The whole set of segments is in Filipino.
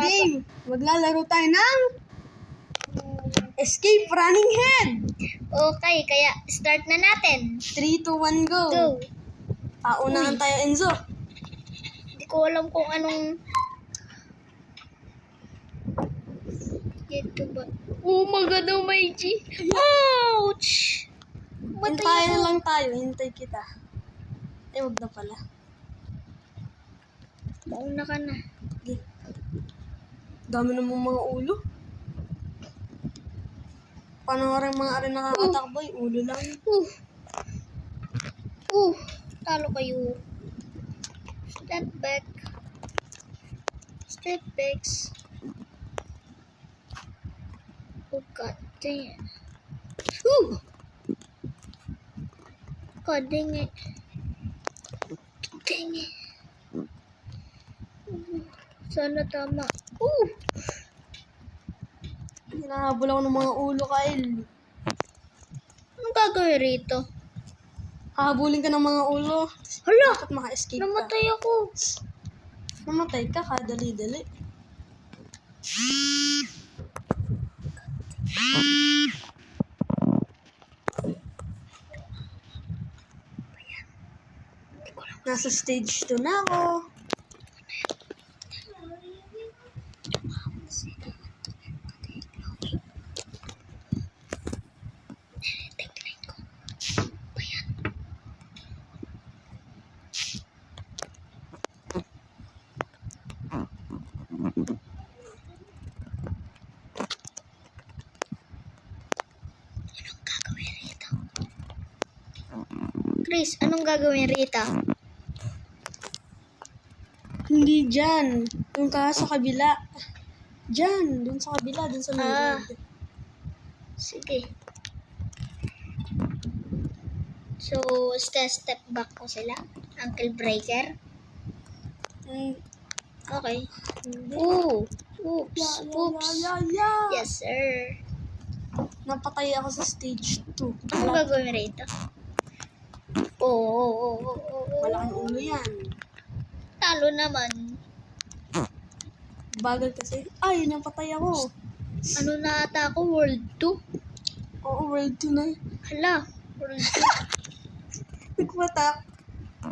game. Maglalaro tayo ng Escape Running Head. Okay, kaya start na natin. 3, 2, 1, go. Go. Paunahan tayo, Enzo. Hindi ko alam kung anong... Dito ba? Oh my God, oh my G. Ouch! Hintayin lang tayo. Hintay kita. Wag na pala. Mauna ka na. Okay. Dami namang mga ulo. Paano nga rin mga rin nakakatakbo? Ulo lang. Talo kayo. Step back. Step backs. Oh God damn. God dang it. Dang it. Sana tama. Hinahabol ako ng mga ulo, Kyle. Anong gagawin rito? Hahabulin ka ng mga ulo. Hala! Dapat maka-escape ka. Namatay ako. Namatay ka, kadali-dali. Nasa stage 2 na ako. Chris, anong gagawin rito? Hindi dyan. Doon ka sa kabila. Dyan. Doon sa kabila. Doon sa loob. Sige. So, step back ko sila. Uncle Breaker. Okay. Oops. Yes, sir. Napatay ako sa stage 2. Anong gagawin rito? Malaking ulo yan. Talo naman. Bagal kasi. Ay, napatay ako. Ano na ata ako? World 2? Oo, world 2 na. Hala, World Nagpatak. 2.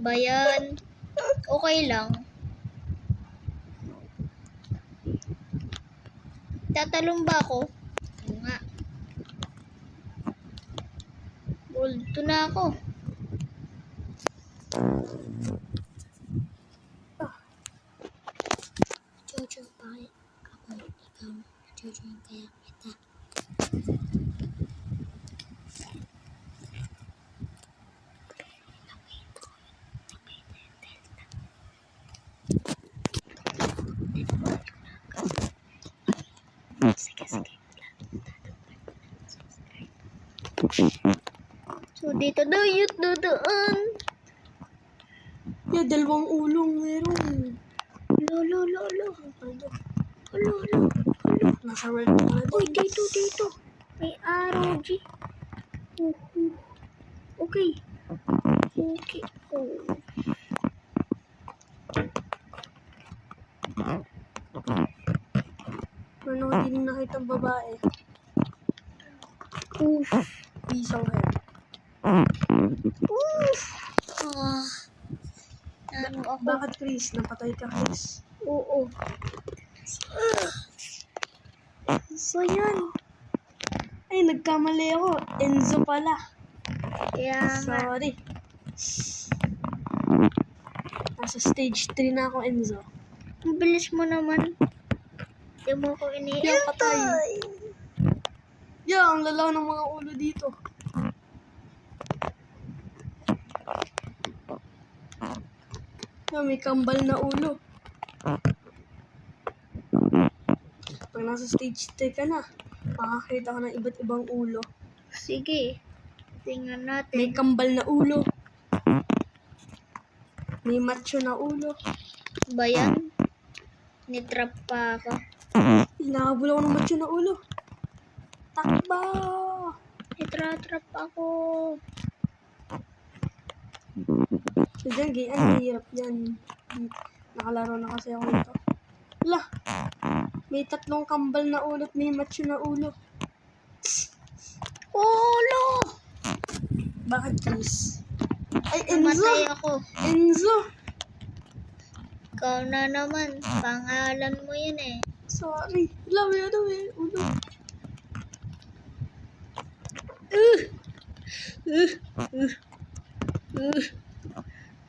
Bayan. Okay lang. Tatalong ba ako? Oo nga. World 2 na ako. Jojo, bakit ako ikaw? Jojo, kaya kita. So, dito daw yung dudaan. Yeah, dalawang ulong meron. Lolo. Nasa world 2 na Uy, din. dito. May arrow, G. Okay. Ano, hindi nakita ang babae. Isaw head. Ano ako? Bakit, Chris? Napatay ka, Chris. Oo. So, yan. Ay, nagkamali ako. Enzo pala. Kaya nga. Sorry. Nasa stage 3 na ako, Enzo. Ang bilis mo naman. Hindi mo ko Yung patay. Ang lalaw ng mga ulo dito. May kambal na ulo. Pag nasa stage 3 ka na, makakita ka ng iba't ibang ulo. Sige. Tingnan natin. May kambal na ulo. May macho na ulo. Bayan. Nitrap pa ako. Hinahabol ako ng macho na ulo. Takba! Nitratrap ako. So dyan, ang hirap yan. nakalaro na kasi ako nito. Wala. May 3 kambal na ulo at may macho na ulo. Ulo! Bakit, Chris? Ay, Enzo! Namatay ako. Enzo! Ikaw na naman. Pangalan mo yun eh. Sorry. Wala, may ano eh. Ulo.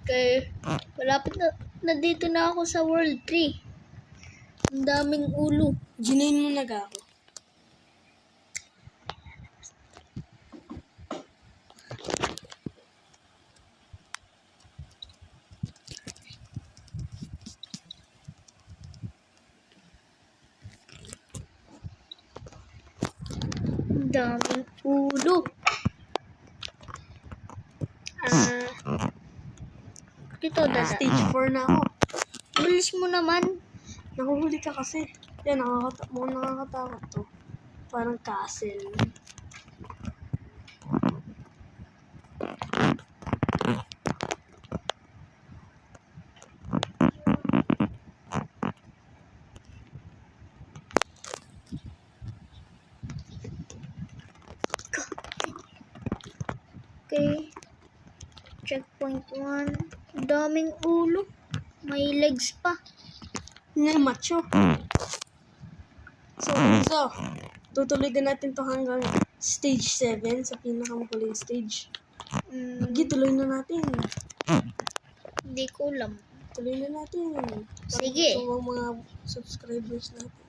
Okay. Malapit na dito na ako sa World 3. Ang daming ulo. Ginain mo na ako. Ang daming ulo. Dito, dada. Stage 4 na ako. Bilis mo naman. Nahuhuli ka kasi. Yan, mukhang nakakatakot to. Parang castle. Okay. Checkpoint 1. Daming ulo. May legs pa. Nga, macho. So, tutuloy din natin to hanggang stage 7 sa pinakamuling stage. Sige, tuloy na natin. Hindi ko alam. Tuloy na natin. Sige. Ito ang mga subscribers natin.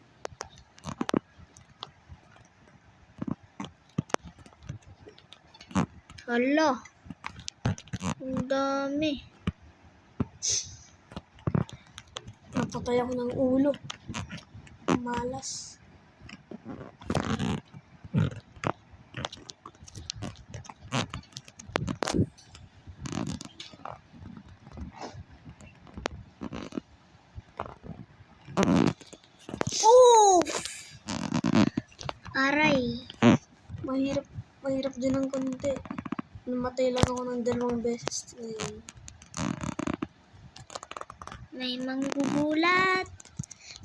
Hala. Ang dami. Napatay ako ng ulo. Malas. Oh! Aray. Mahirap din ng konti. Namatay lang ako ng 2 beses ngayon. May manggugulat.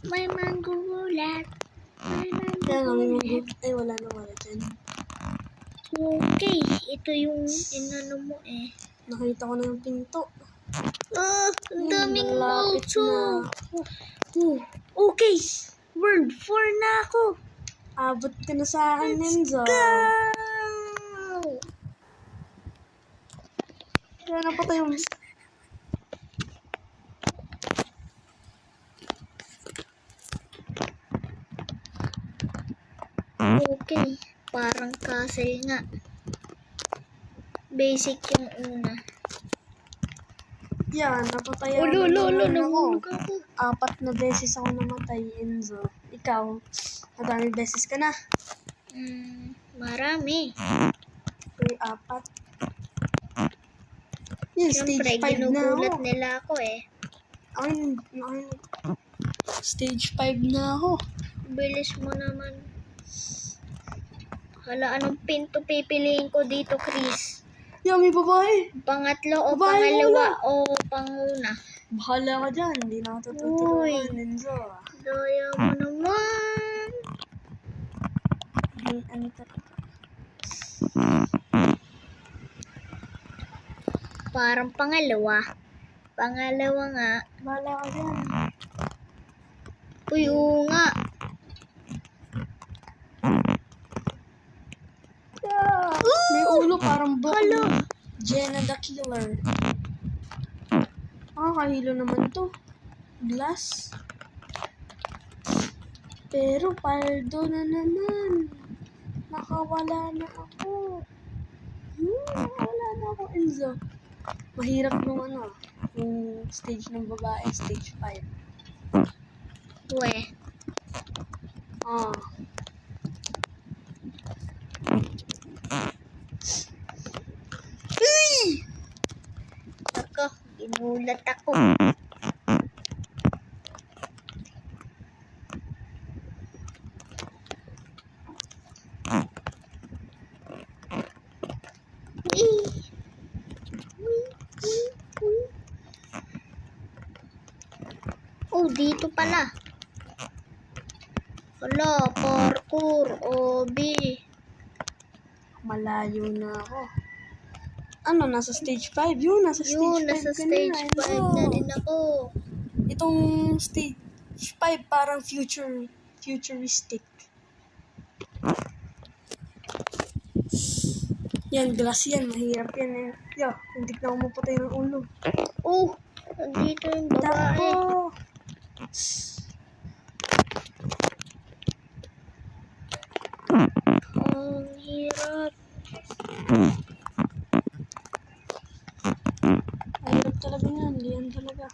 May manggugulat. May Kaya nga, may manggugulat. ay wala dyan. Okay. Ito yung inano mo eh. Nakita ko na yung pinto. Ang daming Malapit multo. na. Okay. World 4 na ako. Abot ka na sa akin, Enzo. Go! Kaya napatay yung... Okay. Parang castle nga. Basic yung una. Yan, napatay ako. Ulo, ako. nahulog ako. 4 na beses ako namatay, Enzo. Ikaw, madami beses ka na. Marami. Uy, 4. Yan, Siyempre, stage 5 na ako. ginugulat nila ako eh. Stage 5 na ako. Bilis mo naman. Hala, anong pinto pipiliin ko dito, Chris? Yan, may babae. Pangatlo o Babae pangalawa o panguna? Bahala ka dyan. Hindi na ako tutulungan, Enzo. Daya mo naman. Ano talaga? Parang pangalawa. Pangalawa nga. Bahala ka dyan. Uy, oo nga. May ulo parang book. Hala. Jenna the Killer. Kahilo naman to. Glass. Pero paldo na naman. Nakawala na ako. Nakawala na ako, Enzo. Mahirap nung yung stage ng babae, stage 5. We. Ako, ginulat ako. Oh, dito pala. Wala, parkour, OB. Malayo na ako. Ano, nasa stage 5? Yun, nasa stage 5 Yun, nasa ka stage na. 5 na rin ako. Itong stage 5 parang futuristic. Yan, glass yan. Mahirap yan eh. Yo, hindi na ako mapatay ng ulo. Oh, nandito yung babae. Tako! Ang hirap. Mahirap talaga yan. Yan talaga.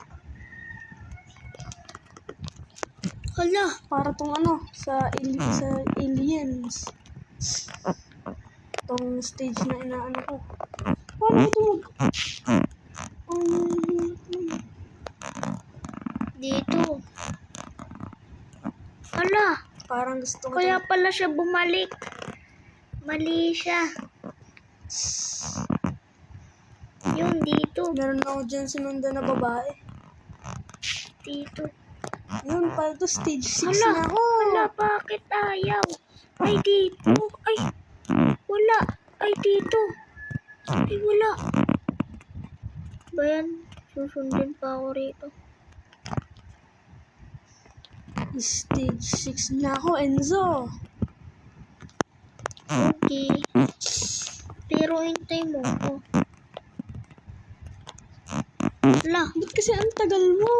Hala, Para tong ano, sa aliens. Tong stage na inaano ko. Paano ito mag... dito. Hala, Parang gusto ko kaya pala siya bumalik. Mali siya. Yun, dito. meron ako dyan sinundan na babae. Dito. Yun, pala to stage 6 Hala, na ako. hala, bakit ayaw? Ay, dito. Ay, wala. Ay, dito. Ay, wala. Bayan, susundin pa ako rito. Stage 6 na ako, Enzo. Okay. Pero hintay mo ako. Hala, Ba't kasi ang tagal mo?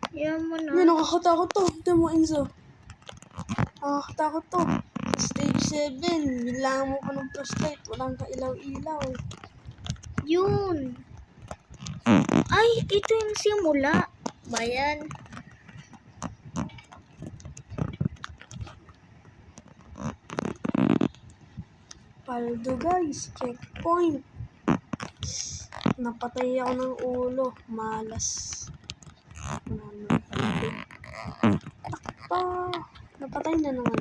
yan mo na. Yan, nakakatakot to. Ito mo, Enzo. Nakakatakot to. Stage 7, bilangan mo pa ng flashlight. Walang kailaw-ilaw. Yun. Ay, ito yung simula. Bayan. Paldo guys, checkpoint. Napatay ako ng ulo. Malas. Takpa. Napatay na naman.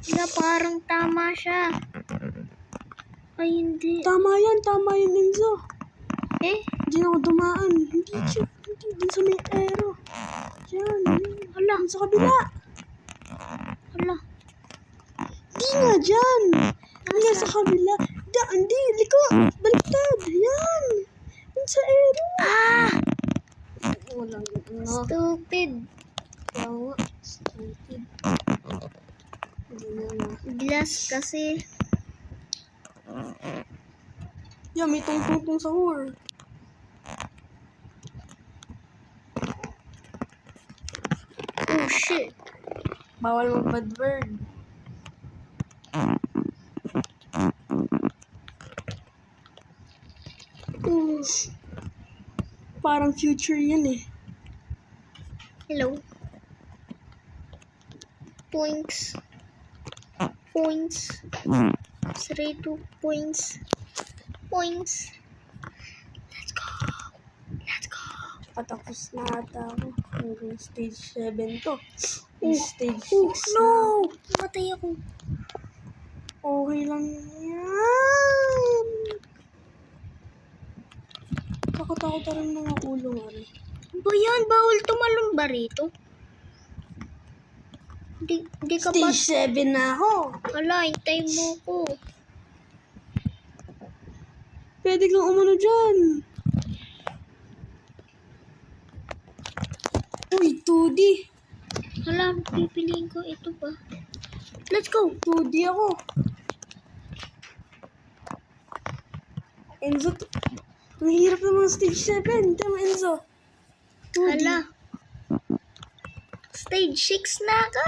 Sila parang tama siya. Ay, hindi. Tama yan, Enzo. Eh, Hindi na ako dumaan. Hindi din sa may aero. Yan. hala, Sa kabila. hala. Hindi nga dyan. Hindi nga sa kabila. Hindi, liko. Baliktad. Yan. Yan sa aero. Ah! Walang ano. Stupid. Kaya nga. Stupid. Hindi na nga. Glass kasi. Yan, may tungtungtong sa hur. Oh, shit. Bawal mag bad word. Parang future yan eh. Hello. Points. Points. 3-2 points. Points. Let's go. Let's go. Patapos na ata ako. Hanggang stage 7 to. Oh, Stage 6 Oh, no! na. Matay ako. Okay lang yan. Takot-takot na rin mga ulo nga rin. Ba yan? Bawal tumalon ba rito? Di ka pa... Stage 7 na ako. Hala, hintay mo ko. Pwede kang umano dyan. Uy, 2D. Hala, pipiliin ko ito ba? Let's go! 2D ako. Enzo, ang hirap naman ng stage 7. Tama, Enzo. 2D. Hala. Stage 6 na ako.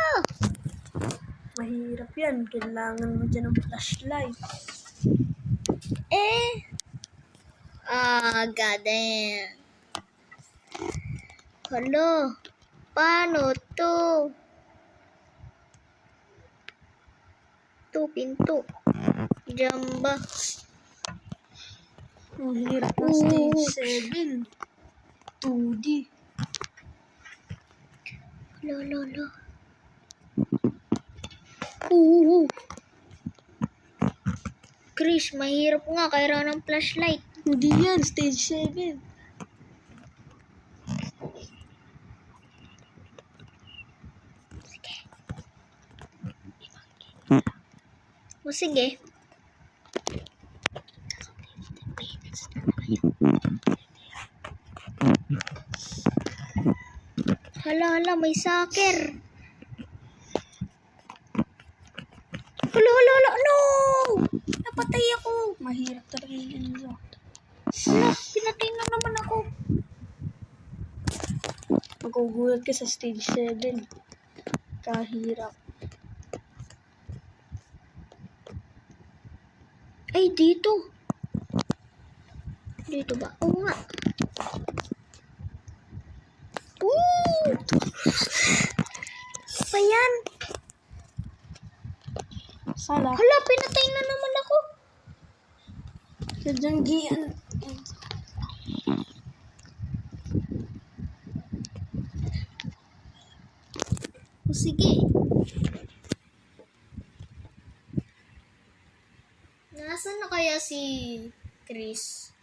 Mahirap yan. Kailangan mo dyan ng flashlight. Eh. Ah, goddamn. Hala. Paano to? Ito, pinto. Jamba. Ang hirap ng stage 7. 2D. Lolo. Chris, mahirap nga. Kailangan ng flashlight. Hindi yan. Stage 7. O sige. Hala, may soccer. Hala, no! Napatay ako. Mahirap talaga yung Enzo. Hala, pinatay na naman ako. Magugulat ka sa stage 7. Kahirap. Ay, dito. Dito ba? Oo nga. Woo! Pa yan? Sala. Hala, pinatay na naman ako. Sa Janggian. O sige. Nasaan na kaya si Chris?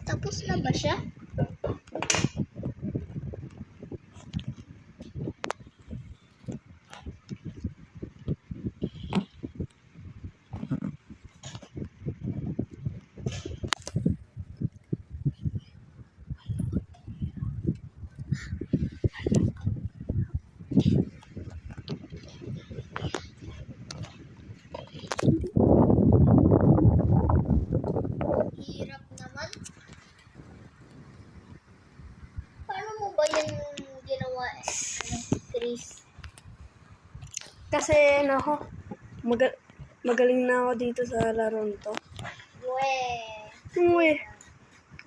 Tapos na ba siya? Hirap naman. Paano mo ba yan ginawa Chris? Kasi ako, magaling na ako dito sa laron to. Uy,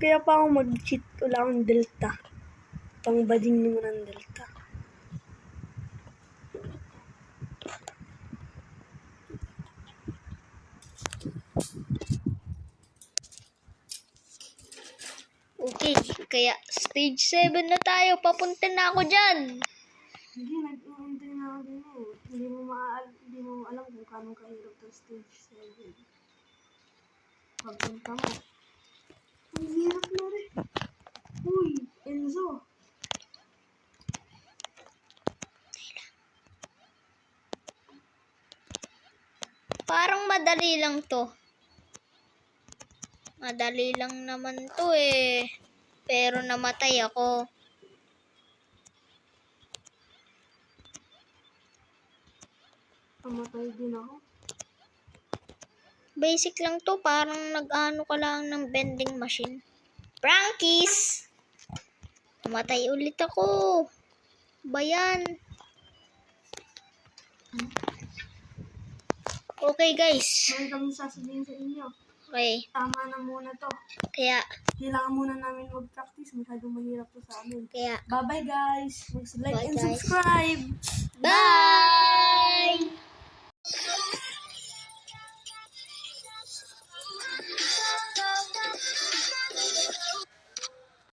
kaya pa ako mag-cheat. Wala akong delta. Pangbading naman ang delta. Okay, kaya stage 7 na tayo. Papunta na ako dyan. Hindi, nag-uintay na ako din eh. Hindi mo alam kung kano kahirap ang stage 7. Pagpunta mo. Ang hirap na rin. Uy, Enzo. Parang madali lang to. Madali lang naman to eh. Pero namatay ako. Pamatay din ako. Basic lang to. Parang nag-ano ka lang ng vending machine. Prankies! Namatay ulit ako. Bayan. Okay guys. Meron kami sasabihin sa inyo. Okay. Tama na muna to. Kaya, Kailangan muna namin mag-practice. Masyadong mahirap to sa amin. kaya. Bye-bye guys. Like Bye, and guys. subscribe. Bye!